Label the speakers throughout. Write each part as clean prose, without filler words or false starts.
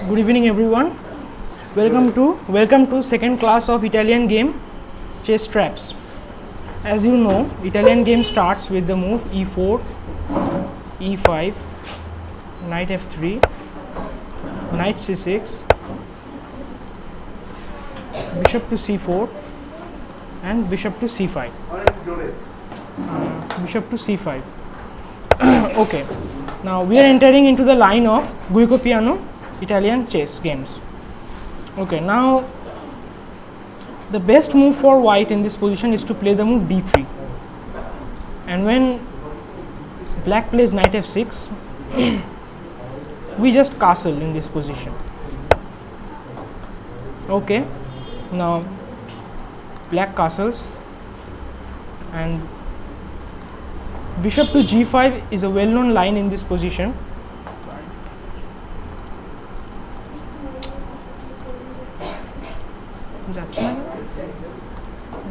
Speaker 1: Good evening, everyone. Welcome to second class of Italian game, chess traps. As you know, Italian game starts with the move e4, e5, knight f3, knight c6, bishop to c4, and bishop to c5. Bishop to c5. Okay. Now we are entering into the line of Guico Italian chess games. Okay, now the best move for white in this position is to play the move d3, and when black plays knight f6 we just castle in this position. Okay, now black castles, and bishop to g5 is a well-known line in this position. যাচ্ছে না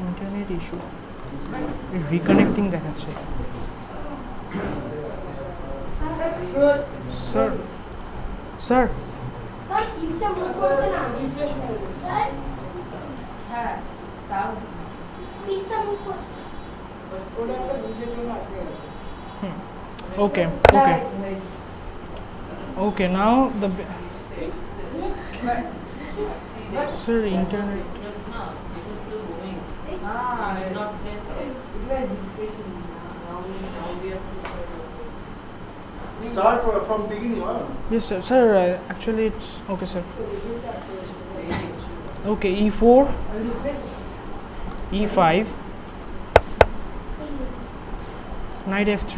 Speaker 1: internet issue reconnecting দেখাচ্ছে sir sir okay okay now the sir internet
Speaker 2: Start from beginning on.
Speaker 1: Yes sir, actually it's okay sir. Okay, e4, e5, knight f3,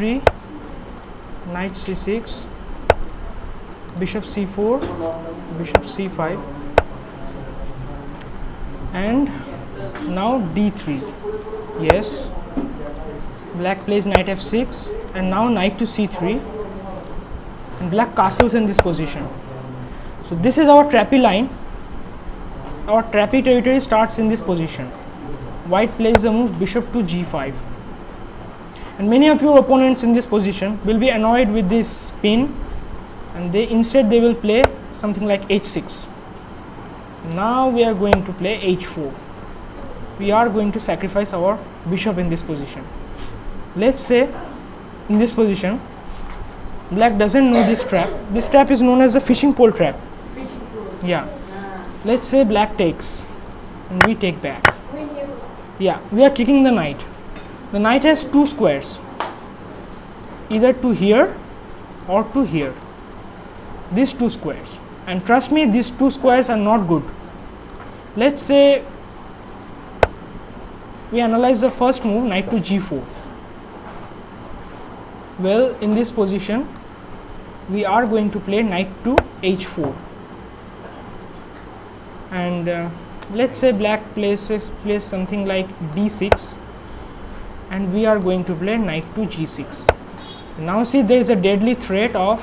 Speaker 1: knight c6, bishop c4, bishop c5, and now d3. Yes, black plays knight f6 and now knight to c3, and black castles in this position. So this is our trappy line. Our trappy territory starts in this position. White plays the move bishop to g5, and many of your opponents in this position will be annoyed with this pin, and they will play something like h6. Now we are going to play h4. We are going to sacrifice our bishop in this position. Let's say in this position black doesn't know this trap. This trap is known as the fishing pole trap. Yeah, let's say black takes and we take back. Yeah, we are kicking the knight. The knight has two squares, either to here or to here, these two squares, and trust me, these two squares are not good. Let's say we analyze the first move, knight to g4. Well, in this position we are going to play knight to h4, and let's say black plays something like d6, and we are going to play knight to g6. Now see, there is a deadly threat of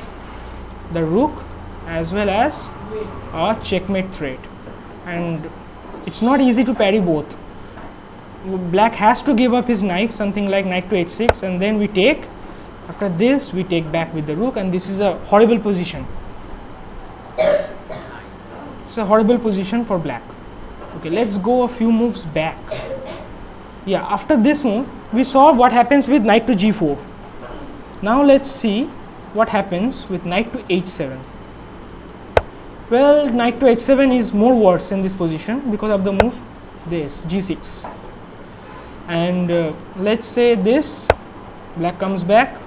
Speaker 1: the rook as well as a checkmate threat, and it's not easy to parry both. Black has to give up his knight, something like knight to h6, and then we take. After this we take back with the rook, and this is a horrible position. It's a horrible position for black. Okay, let's go a few moves back. Yeah, after this move we saw what happens with knight to g4. Now let's see what happens with knight to h7. Well, knight to h7 is more worse in this position because of the move this g6, and let's say this, black comes back.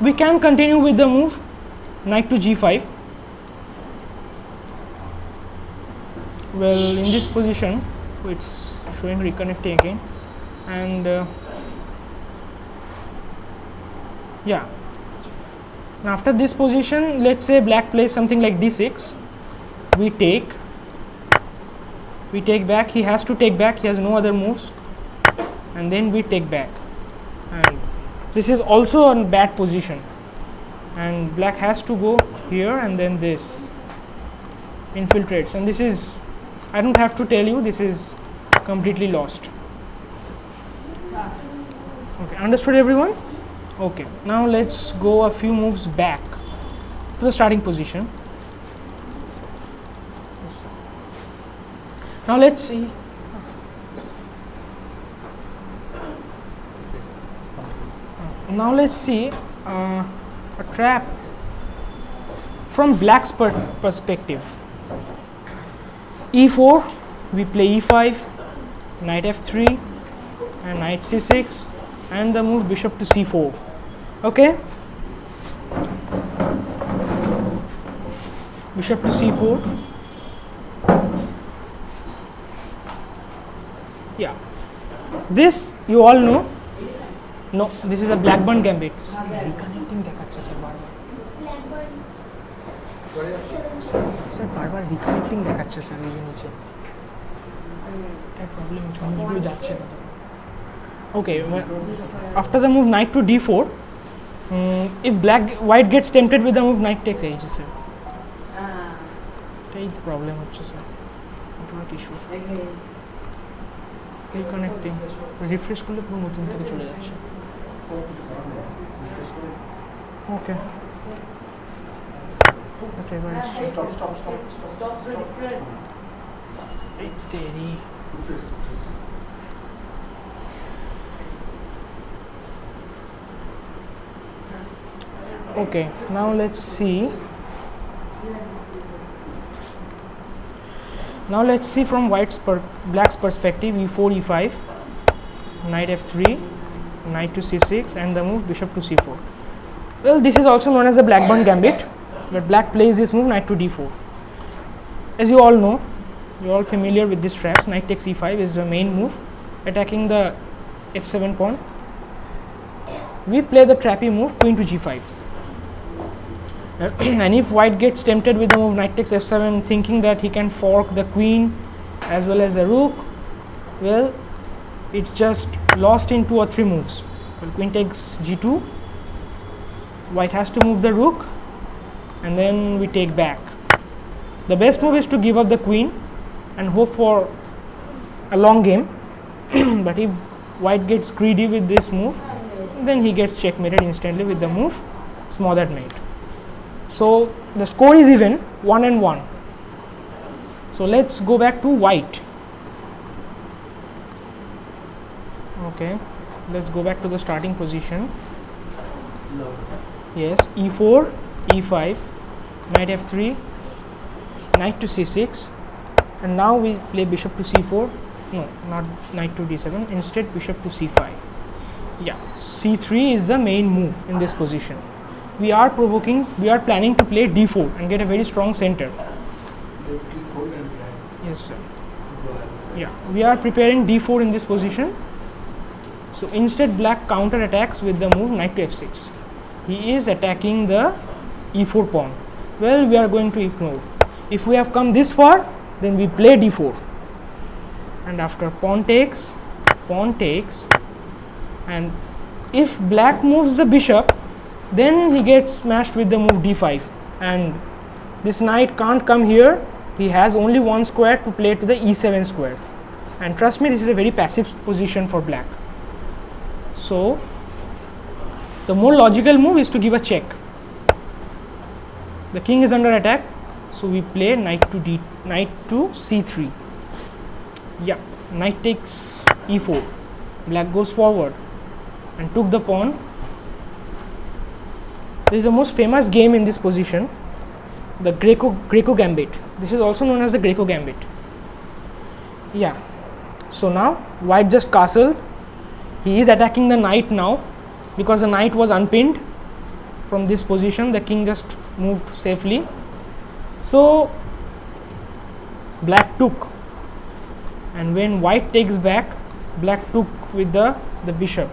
Speaker 1: We can continue with the move knight to g5. Well, in this position it's showing reconnecting again, and yeah, now after this position, let's say black plays something like d6. We take back. He has to take back, he has no other moves, and then we take back, and this is also a bad position, and black has to go here, and then this infiltrates, and this is, I don't have to tell you, this is completely lost. Okay, understood everyone? Okay, now let's go a few moves back. to the starting position. Now let's see. Now let's see a trap from black's perspective. E4, we play E5, knight F3, and knight C6, and the move bishop to C4. Okay. Bishop to C4. Yeah, this you all know. No, this is a Blackburn gambit. Reconnecting দেখাচ্ছে sir বারবার। Sir বারবার reconnecting দেখাচ্ছে sir এই যে নিচে। একটা problem হচ্ছে, মুভগুলো যাচ্ছে না। Okay, after the move knight to D4, if white gets tempted with the move knight takes H, sir. এটাই প্রবলেম হচ্ছে sir, network issue. Reconnecting refresh করলে পুরো নতুন থেকে চলে যাচ্ছে। ওকে Okay, now let's see. Now let's see from black's perspective. E4, E5, knight F3, knight to C6, and the move bishop to C4. Well, this is also known as the Blackburn gambit, but black plays this move knight to D4. As you all know, you are all familiar with these traps. Knight takes E5 is the main move, attacking the F7 pawn. We play the trappy move queen to G5. And if white gets tempted with the move knight takes F7, thinking that he can fork the queen as well as the rook, well, it's just lost in 2 or 3 moves. Well, queen takes G2, white has to move the rook, and then we take back. The best move is to give up the queen and hope for a long game. But if white gets greedy with this move, then he gets checkmated instantly with the move smothered knight. So the score is even 1-1. So let's go back to white. Okay, let's go back to the starting position. Yes, E4, E5, knight F3, knight to C6, and now we play bishop to C4. No, not knight to D7, instead bishop to C5. Yeah, C3 is the main move in this position. We are planning to play D4 and get a very strong center. Yes, sir. Yeah, we are preparing D4 in this position. So instead black counter attacks with the move knight to F6. He is attacking the E4 pawn. Well, we are going to ignore. If we have come this far, then we play D4. And after pawn takes, and if black moves the bishop, then he gets smashed with the move D5, and this knight can't come here. He has only 1 square to play to the E7 square, and trust me, this is a very passive position for black. So the more logical move is to give a check. The king is under attack, so we play knight to C3. Yeah, knight takes E4. Black goes forward and took the pawn. This is the most famous game in this position, the Guico gambit. This is also known as the Guico gambit. Yeah, so now white just castled. He is attacking the knight now because the knight was unpinned from this position. The king just moved safely. So black took, and when white takes back, black took with the bishop.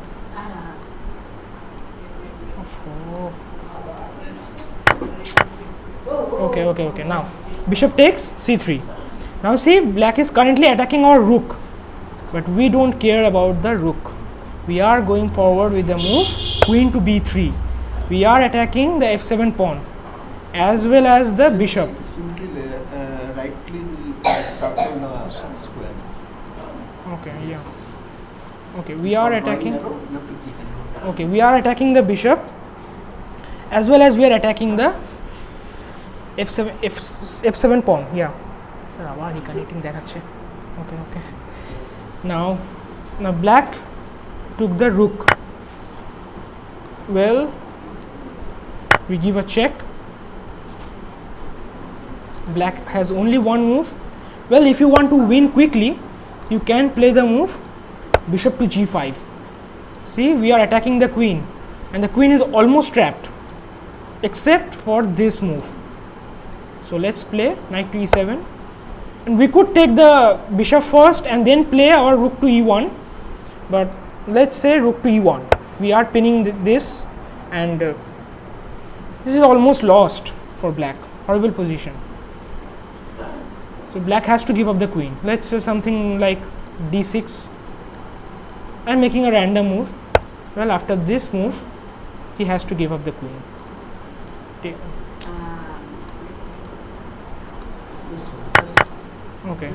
Speaker 1: Okay, now bishop takes C3. Now see, black is currently attacking our rook, but we don't care about the rook. We are going forward with the move queen to B3. We are attacking the F7 pawn as well as the bishop.
Speaker 2: Simply right click will circle the square.
Speaker 1: Okay, yeah. Okay, we are attacking. Okay, we are attacking the bishop as well as we are attacking the f7 f7 pawn, yeah. Sir, abar reconnecting দেখাচ্ছে. Okay. Now black took the rook. Well, we give a check. Black has only one move. Well, if you want to win quickly, you can play the move bishop to g5. See, we are attacking the queen and the queen is almost trapped except for this move. So let's play knight to e7, and we could take the bishop first and then play our rook to e1, but let's say rook to e1. We are pinning this, and this is almost lost for black. Horrible position. So black has to give up the queen. Let's say something like d6. I'm making a random move. Well, after this move, he has to give up the queen. Okay.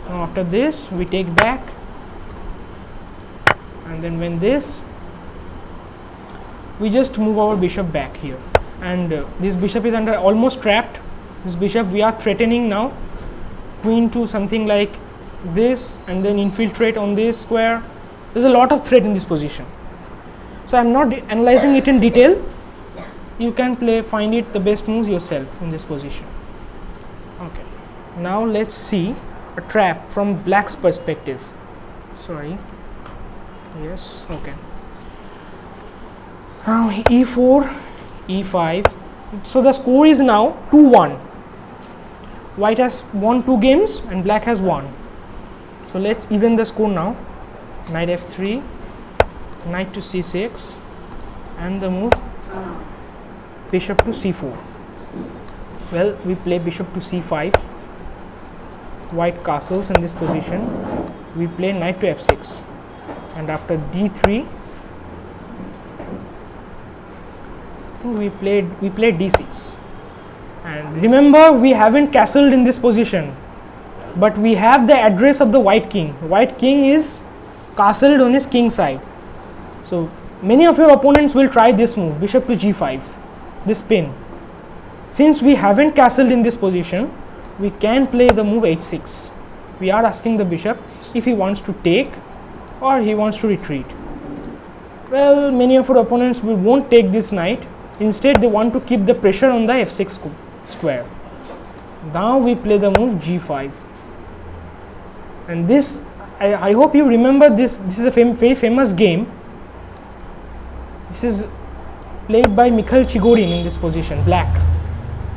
Speaker 1: Now after this, we take back, and then when this, we just move our bishop back here, and this bishop is under almost trapped. This bishop, we are threatening now queen to something like this, and then infiltrate on this square. There's a lot of threat in this position, so I'm not analyzing it in detail. You can find it the best moves yourself in this position. Okay, now let's see a trap from black's perspective. Sorry. Yes. Okay. Now e4, e5. So the score is now 2-1. White has won 2 games and black has 1. So let's even the score now. Knight f3, knight to c6, and the move bishop to c4. Well, we play bishop to c5. White castles in this position. We play knight to f6, and after d3, I think we played d6. And remember, we haven't castled in this position, but we have the address of the white king. White king is castled on his king side. So many of your opponents will try this move, bishop to g5, this pin. Since we haven't castled in this position, we can play the move h6. We are asking the bishop if he wants to take or he wants to retreat. Well, many of our opponents won't take this knight. Instead, they want to keep the pressure on the f6 square. Now we play the move g5, and this, I hope you remember this. This is a very famous game. This is played by Mikhail Chigorin in this position, black.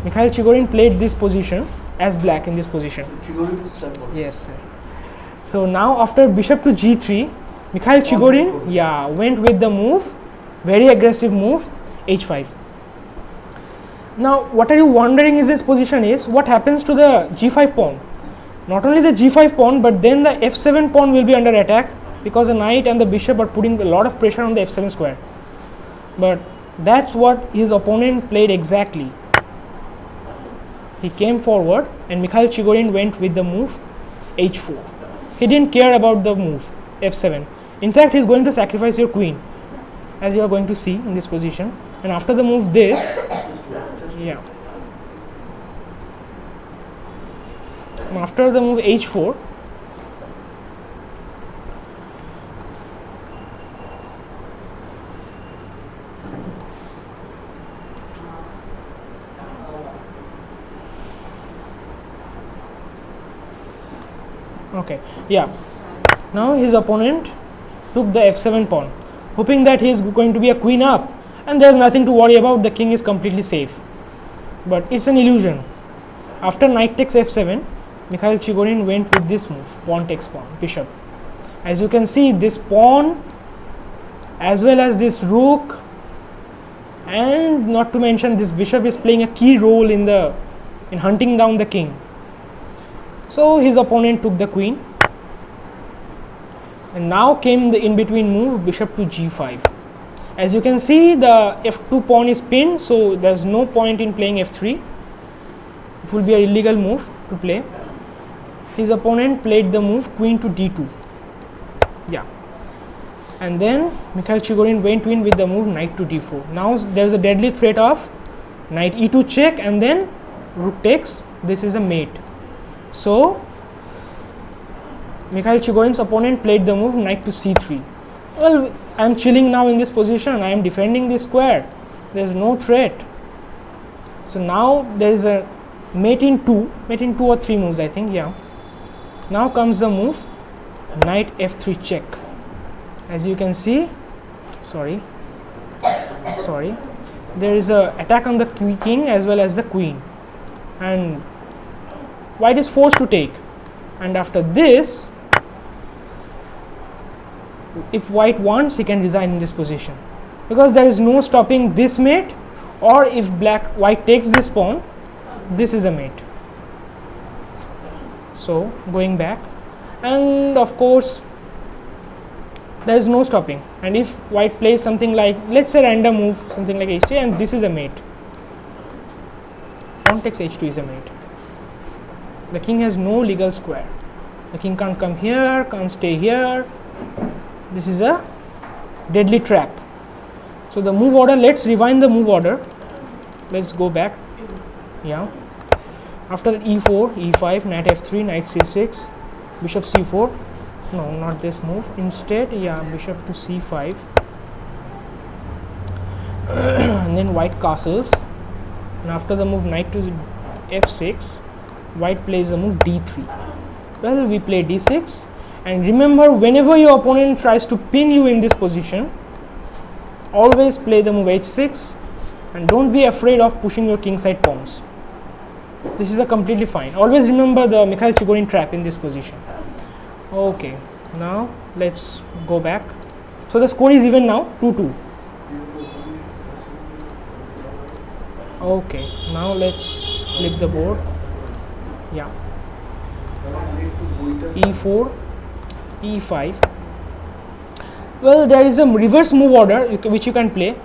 Speaker 1: Mikhail Chigorin played this position as black in this position.
Speaker 2: Chigorin is trapped.
Speaker 1: Yes, sir. So now after bishop to g3, Mikhail Chigorin went with the move, very aggressive move, h5. Now what are you wondering is this position is what happens to the g5 pawn. Not only the g5 pawn, but then the f7 pawn will be under attack, because the knight and the bishop are putting a lot of pressure on the f7 square. But that's what his opponent played exactly. He came forward and Mikhail Chigorin went with the move h4. He didn't care about the move f7. In fact, he's going to sacrifice your queen, as you are going to see in this position. And after the move this, after the move h4, now his opponent took the f7 pawn, hoping that he is going to be a queen up and there is nothing to worry about, the king is completely safe. But it's an illusion. After knight takes f7, Mikhail Chigorin went with this move, pawn takes pawn, bishop. As you can see, this pawn as well as this rook, and not to mention this bishop, is playing a key role in hunting down the king. So his opponent took the queen, and now came the in-between move, bishop to g5. As you can see, the f2 pawn is pinned, so there's no point in playing f3. It will be an illegal move to play. His opponent played the move queen to d2. And then Mikhail Chigorin went in with the move knight to d4. Now there's a deadly threat of knight e2 check and then rook takes, this is a mate. So Mikhail Chigorin's opponent played the move knight to c3. Well, I am chilling now in this position, I am defending this square, there is no threat. So now there is a mate in 2 or 3 moves, I think, yeah. Now comes the move knight f3 check. As you can see, sorry, there is a attack on the king as well as the queen, and white is forced to take. And after this, if white wants, he can resign in this position, because there is no stopping this mate, or if white takes this pawn, this is a mate. So going back, and of course there is no stopping, and if white plays something like, let's say, random move, something like h3, and this is a mate, pawn takes h2 is a mate. The king has no legal square, the king can't come here, can't stay here. This is a deadly trap. So the move order, let's rewind the move order, let's go back, yeah. After that, e4, e5, knight f3, knight c6, bishop c4, no, not this move, instead, yeah, bishop to c5, and then white castles, and after the move knight to f6, white plays the move d3. Well, we play d6, and remember, whenever your opponent tries to pin you in this position, always play the move h6, and don't be afraid of pushing your kingside pawns. This is a completely fine. Always remember the Mikhail Chigorin trap in this position. Okay, now let's go back. So the score is even now, 2-2. Okay, now let's flip the board. Yeah, e4, e5. Well, there is a reverse move order which you can play,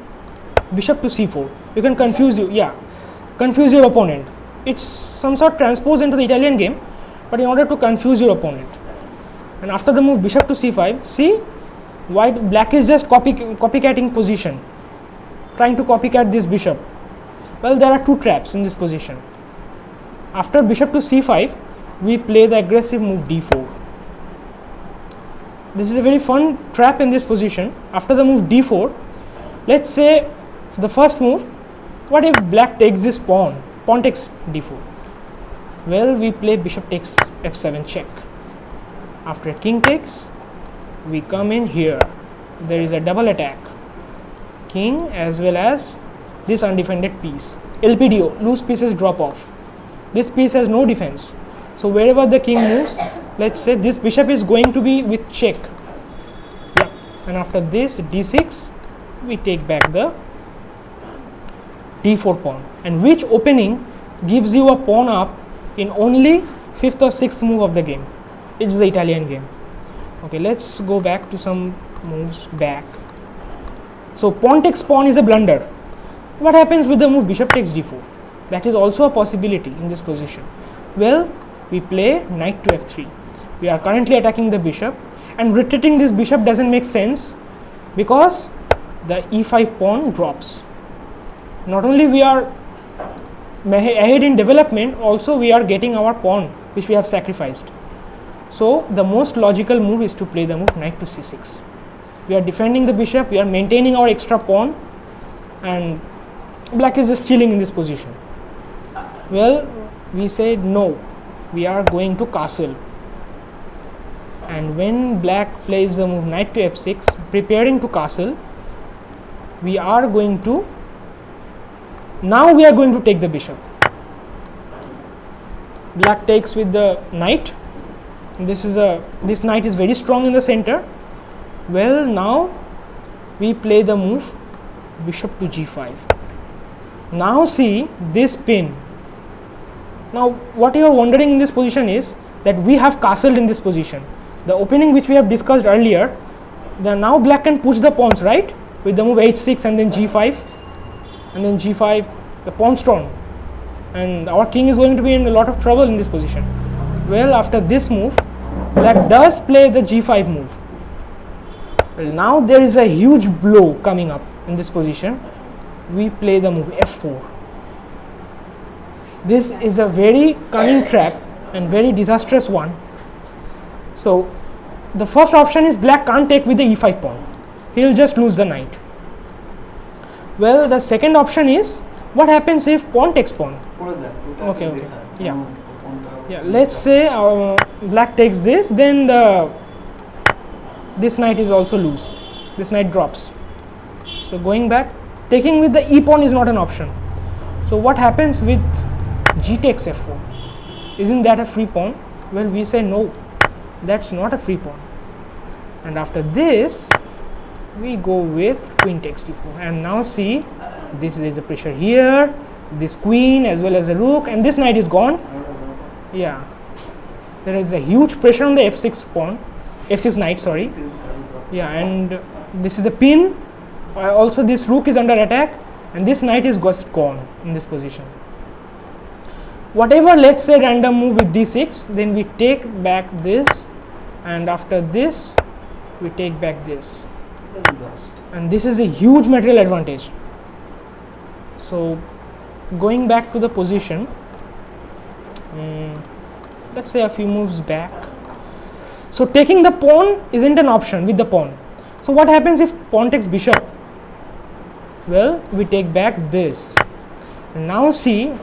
Speaker 1: bishop to c4. You can confuse your opponent. It's some sort transposed into the Italian game, but in order to confuse your opponent. And after the move bishop to c5, see, black is just copycatting position, trying to copycat this bishop. Well, there are two traps in this position. After bishop to c5, we play the aggressive move d4. This is a very fun trap in this position. After the move d4, let's say the first move, what if black takes this pawn takes d4? Well, we play bishop takes f7 check. After king takes, we come in here, there is a double attack, king as well as this undefended piece, LPDO, loose pieces drop off. This piece has no defense, so wherever the king moves, let's say this bishop is going to be with check, yeah. And after this d6, we take back the d4 pawn, and which opening gives you a pawn up in only 5th or 6th move of the game. It is the Italian game. Okay, let's go back to some moves back. So pawn takes pawn is a blunder. What happens with the move bishop takes d4? That is also a possibility in this position. Well, we play knight to f3. We are currently attacking the bishop, and retreating this bishop doesn't make sense because the e5 pawn drops. Not only we are ahead in development, also we are getting our pawn which we have sacrificed. So the most logical move is to play the move knight to c6. We are defending the bishop, we are maintaining our extra pawn, and black is just chilling in this position. Well, we said no, we are going to castle, and when black plays the move knight to f6 preparing to castle, we are going to take the bishop. Black takes with the knight. This knight is very strong in the center. Well, now we play the move bishop to g5. Now see this pin. Now what you are wondering in this position is that we have castled in this position. The opening which we have discussed earlier, now black can push the pawns, right, with the move h6 and then g5, and then g5, the pawn storm, and our king is going to be in a lot of trouble in this position. Well, after this move, black does play the g5 move. Well, now there is a huge blow coming up in this position. We play the move f4. This is a very cunning trap and very disastrous one. So the first option is black can't take with the e5 pawn. He'll just lose the knight. Well, the second option is what happens if pawn takes pawn. Okay, okay. Yeah, let's say black takes this, then this knight is also loose. This knight drops. So going back, taking with the e pawn is not an option. So what happens with g takes f4? Isn't that a free pawn? Well, we say no, that's not a free pawn. And after this, we go with queen takes d4. And now see, this is a pressure here, this queen as well as the rook, and this knight is gone. Yeah, there is a huge pressure on the f6 pawn, f6 knight, sorry. Yeah, and this is the pin. Also, this rook is under attack, and this knight is just gone in this position. Whatever, let's say random move with d6, then we take back this, and after this, we take back this. And this is a huge material advantage. So going back to the position, let's say a few moves back. So taking the pawn isn't an option with the pawn. So what happens if pawn takes bishop? Well, we take back this. And now see,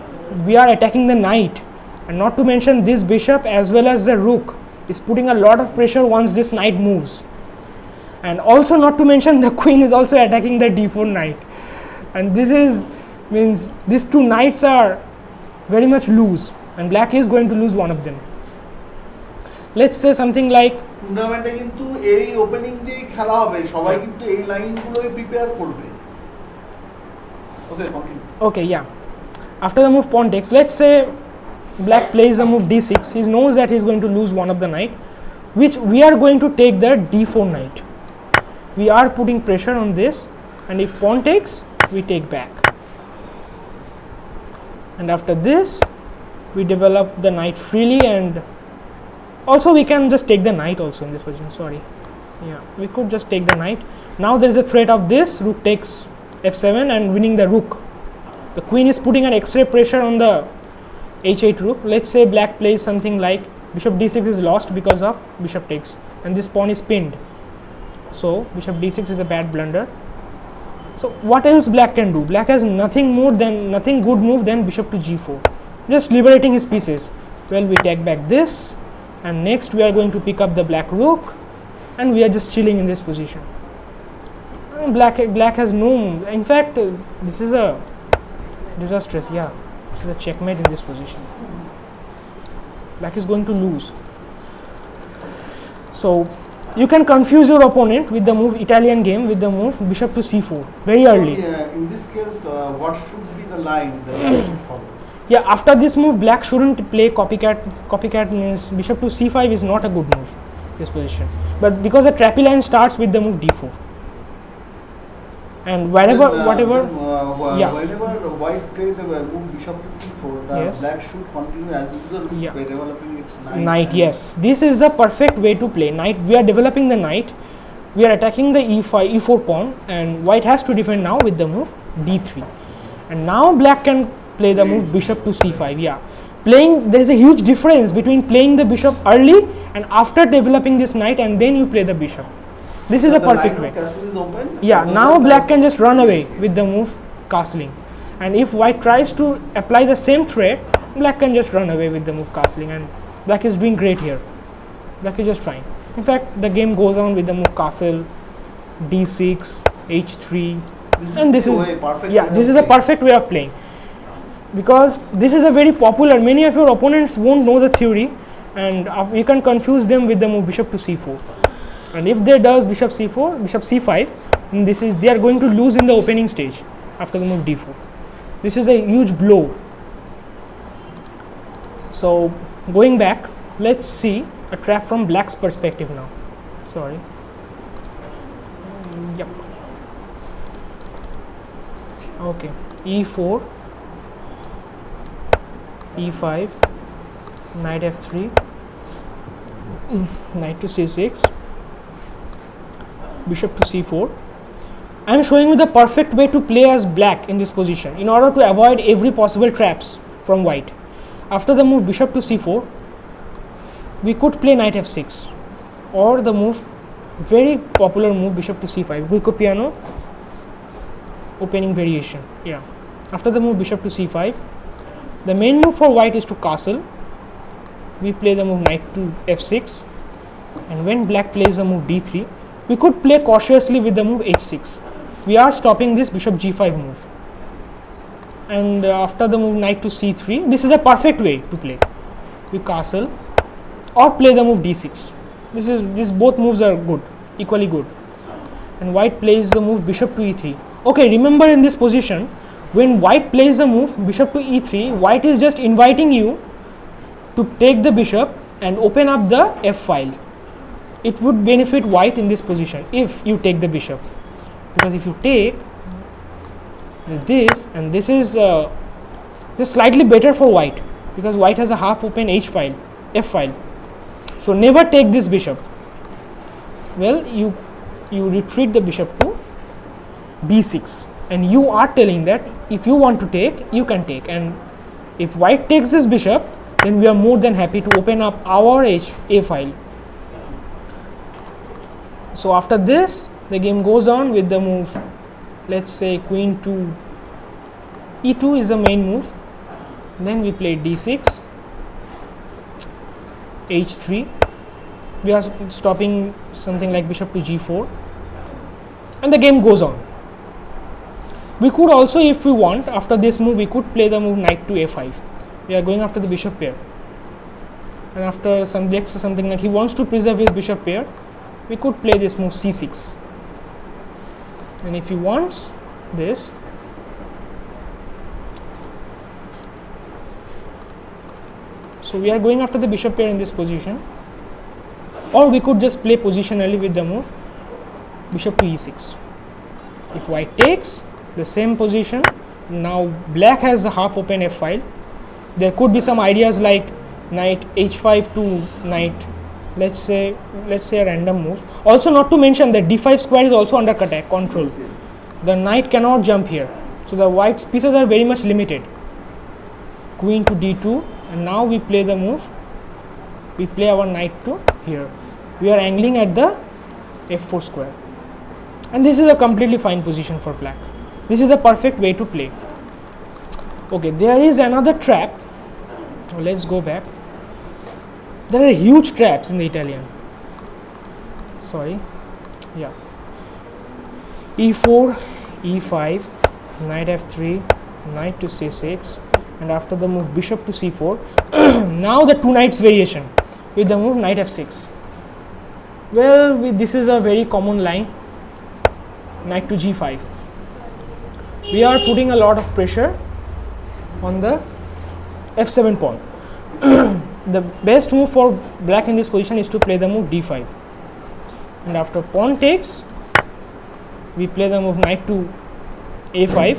Speaker 1: we are attacking the knight, and not to mention this bishop as well as the rook is putting a lot of pressure once this knight moves. And also not to mention the queen is also attacking the d4 knight, and this is means these two knights are very much loose, and black is going to lose one of them. Let's say something like
Speaker 2: টুর্নামেন্টে কিন্তু এই opening দিয়ে খেলা হবে, সবাই কিন্তু এই লাইনগুলোই prepare করবে। Okay, continue.
Speaker 1: Okay, yeah. After the move pawn takes, let's say black plays the move d6. He knows that he is going to lose one of the knight, which we are going to take the d4 knight. We are putting pressure on this, and if pawn takes, we take back. And after this, we develop the knight freely, and also we can just take the knight also in this position. Sorry, yeah, we could just take the knight. Now there is a threat of this rook takes f7 and winning the rook. The queen is putting an x-ray pressure on the h8 rook. Let's say black plays something like bishop d6 is lost because of bishop takes, and this pawn is pinned. So bishop d6 is a bad blunder. So what else black can do? Black has nothing good move than bishop to g4, just liberating his pieces. Well, we take back this, and next we are going to pick up the black rook, and we are just chilling in this position. Black has no move. In fact, this is a disastrous. Yeah, this is a checkmate in this position. Black is going to lose. So you can confuse your opponent with the move Italian game with the move bishop to c4 very early.
Speaker 2: In this case, what should be the line that black should follow?
Speaker 1: Yeah, after this move, black shouldn't play copycat. Copycat means bishop to c5 is not a good move this position. But because the trappy line starts with the move d4, and whenever
Speaker 2: whenever
Speaker 1: yeah,
Speaker 2: white play the move bishop to c4, the
Speaker 1: yes,
Speaker 2: black should continue as usual
Speaker 1: yeah,
Speaker 2: by developing its
Speaker 1: knight. Yes, this is the perfect way to play knight. We are developing the knight, we are attacking the e4 pawn, and white has to defend now with the move d3. And now black can play the move bishop to c5. Yeah, there is a huge difference between playing the bishop early and after developing this knight, and then you play the bishop. This is a perfect way.
Speaker 2: Castle is open.
Speaker 1: Yeah, now black can just run away with the move castling, and if white tries to apply the same threat, black can just run away with the move castling, and black is doing great here. Black is just fine. In fact, the game goes on with the move castle, d6, h3, and this is the perfect way of playing, because this is a very popular. Many of your opponents won't know the theory, and you can confuse them with the move bishop to c4. And if they does bishop c4, bishop c5, then they are going to lose in the opening stage after the move d4. This is a huge blow. So going back, let's see a trap from black's perspective now. Sorry. Yep. Okay. e4, e5, knight f3, knight to c6, bishop to c4. I am showing you the perfect way to play as black in this position in order to avoid every possible traps from white. After the move bishop to c4, we could play knight f6, or the move, very popular move, bishop to c5, Guico piano opening variation. Yeah. After the move bishop to c5, the main move for white is to castle. We play the move knight to f6, and when black plays the move d3, we could play cautiously with the move h6. We are stopping this bishop g5 move. And after the move knight to c3, this is a perfect way to play. We castle or play the move d6. This both moves are good, equally good. And white plays the move bishop to e3. Okay, remember in this position, when white plays the move bishop to e3, white is just inviting you to take the bishop and open up the f file. It would benefit white in this position if you take the bishop, because if you take this, and this is just slightly better for white, because white has a half open h file, f file. So never take this bishop. Well, you retreat the bishop to b6, and you are telling that if you want to take, you can take. And if white takes this bishop, then we are more than happy to open up our a file. So after this, the game goes on with the move, let's say queen to e2 is the main move. Then we play d6, h3. We are stopping something like bishop to g4, and the game goes on. We could also, if we want, after this move, we could play the move knight to a5. We are going after the bishop pair, and after something like he wants to preserve his bishop pair, we could play this move c6. And if he wants this, so we are going after the bishop pair in this position, or we could just play positionally with the move bishop to e6. If white takes the same position, now black has the half open f file. There could be some ideas like knight h5 to knight, let's say a random move. Also, not to mention that d5 square is also under attack control. The knight cannot jump here, so the white's pieces are very much limited. Queen to d2, and now we play the move, we play our knight to here. We are angling at the f4 square, and this is a completely fine position for black. This is the perfect way to play. Okay, there is another trap. Let's go back. There are huge traps in the Italian. Sorry. Yeah. e4, e5, knight f3, knight to c6, and after the move bishop to c4, now the two knights variation with the move knight f6. Well, this is a very common line, knight to g5. We are putting a lot of pressure on the f7 pawn. The best move for black in this position is to play the move d5, and after pawn takes, we play the move knight to a5,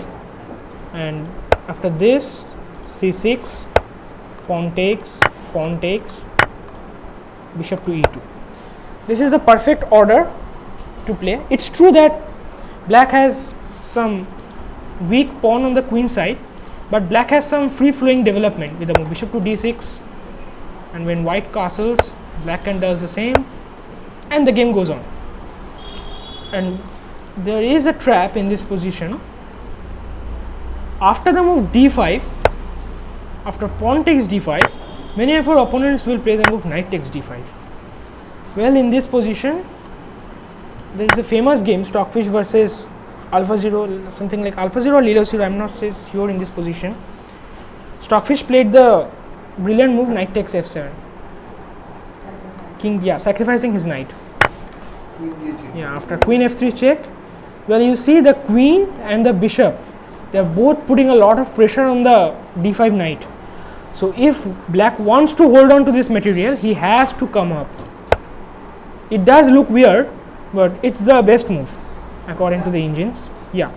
Speaker 1: and after this c6, pawn takes, bishop to e2. This is the perfect order to play. It's true that black has some weak pawn on the queen side, but black has some free flowing development with the move bishop to d6, and when white castles, black can does the same, and the game goes on. And there is a trap in this position. After the move d5, after pawn takes d5, many of our opponents will play the move knight takes d5. Well, in this position, there is a famous game, Stockfish versus Alpha Zero, something like Alpha Zero or Lilo Zero, I am not sure in this position. Stockfish played the brilliant move knight takes f7. King, yeah, sacrificing his knight. Yeah, after queen f3 checked. Well, you see the queen and the bishop, they are both putting a lot of pressure on the d5 knight. So if black wants to hold on to this material, he has to come up. It does look weird, but it's the best move according to the engines. Yeah,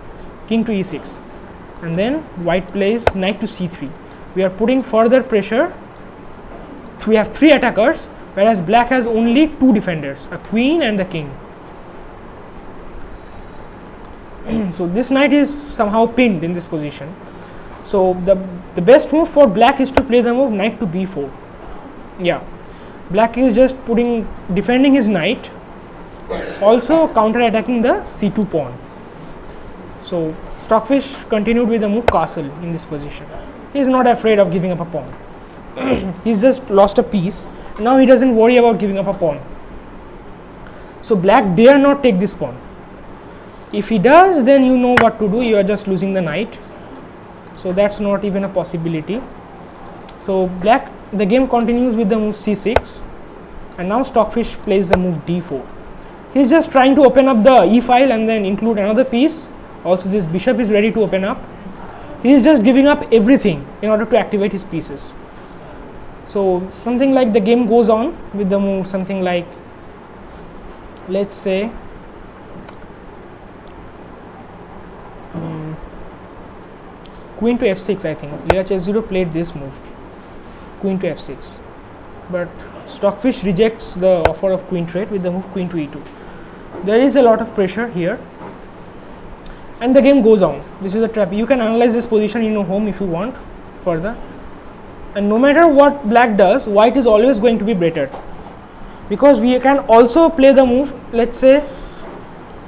Speaker 1: king to e6, and then white plays knight to c3. We are putting further pressure. We have three attackers, whereas black has only two defenders, a queen and the king. So this knight is somehow pinned in this position. So the best move for black is to play the move knight to b4. Yeah, black is just defending his knight, also counter attacking the c2 pawn. So Stockfish continued with the move castle in this position. He is not afraid of giving up a pawn. He's just lost a piece. Now he doesn't worry about giving up a pawn. So black dare not take this pawn. If he does, then you know what to do. You are just losing the knight. So that's not even a possibility. So the game continues with the move c6, and now Stockfish plays the move d4. He's just trying to open up the e file and then include another piece. Also, this bishop is ready to open up. He is just giving up everything in order to activate his pieces. So something like the game goes on with the move something like, let's say, queen to f6. I think Leela Chess0 played this move, queen to f6, but Stockfish rejects the offer of queen trade with the move queen to e2. There is a lot of pressure here, and the game goes on. This is a trap. You can analyze this position in your home if you want further. And no matter what black does, white is always going to be better, because we can also play the move. Let's say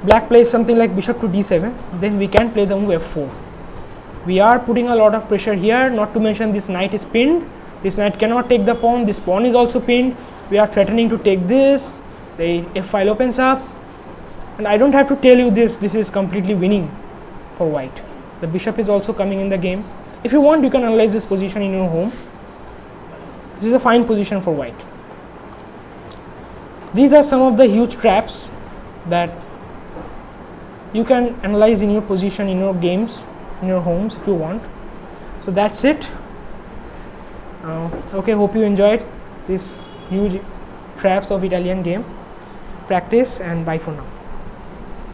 Speaker 1: black plays something like bishop to d7, then we can play the move f4. We are putting a lot of pressure here, not to mention this knight is pinned. This knight cannot take the pawn. This pawn is also pinned. We are threatening to take this. The f file opens up, and I don't have to tell you this. This is completely winning for white. The bishop is also coming in the game. If you want, you can analyze this position in your home. This is a fine position for white. These are some of the huge traps that you can analyze in your position, in your games, in your homes if you want. So that's it. Okay, hope you enjoyed this huge traps of Italian game. Practice, and bye for now.